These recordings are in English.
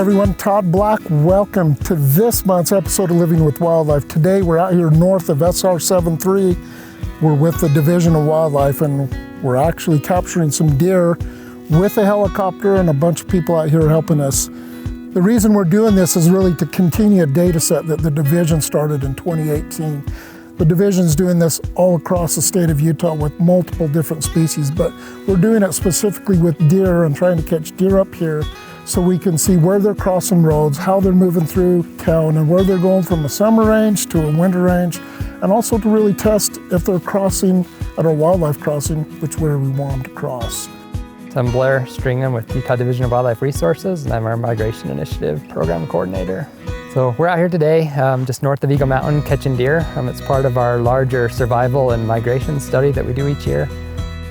everyone, Todd Black. Welcome to this month's episode of Living with Wildlife. Today we're out here north of SR73. We're with the Division of Wildlife and we're actually capturing some deer with a helicopter and a bunch of people out here helping us. The reason we're doing this is really to continue a data set that the Division started in 2018. The Division's doing this all across the state of Utah with multiple different species, but we're doing it specifically with deer and trying to catch deer up here so we can see where they're crossing roads, how they're moving through town, and where they're going from a summer range to a winter range, and also to really test if they're crossing at our wildlife crossing, which way we want them to cross. I'm Blair Stringham with Utah Division of Wildlife Resources, and I'm our Migration Initiative Program Coordinator. So we're out here today just north of Eagle Mountain catching deer. It's part of our larger survival and migration study that we do each year.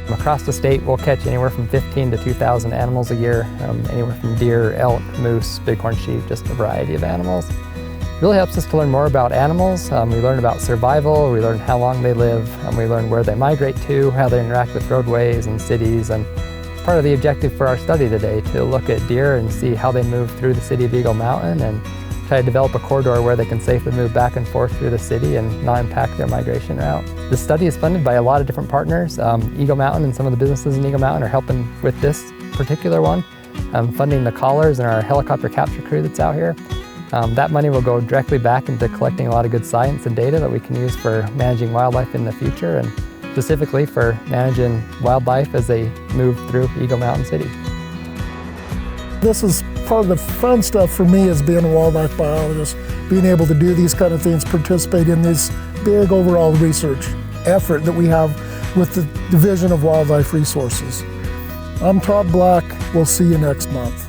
Across the state, we'll catch anywhere from 15 to 2,000 animals a year, anywhere from deer, elk, moose, bighorn sheep, just a variety of animals. It really helps us to learn more about animals. We learn about survival, we learn how long they live, we learn where they migrate to, how they interact with roadways and cities, and it's part of the objective for our study today to look at deer and see how they move through the city of Eagle Mountain and try to develop a corridor where they can safely move back and forth through the city and not impact their migration route. This study is funded by a lot of different partners. Eagle Mountain and some of the businesses in Eagle Mountain are helping with this particular one, funding the callers and our helicopter capture crew that's out here. That money will go directly back into collecting a lot of good science and data that we can use for managing wildlife in the future and specifically for managing wildlife as they move through Eagle Mountain City. This is part of the fun stuff for me as being a wildlife biologist, being able to do these kind of things, participate in this big overall research effort that we have with the Division of Wildlife Resources. I'm Todd Black. We'll see you next month.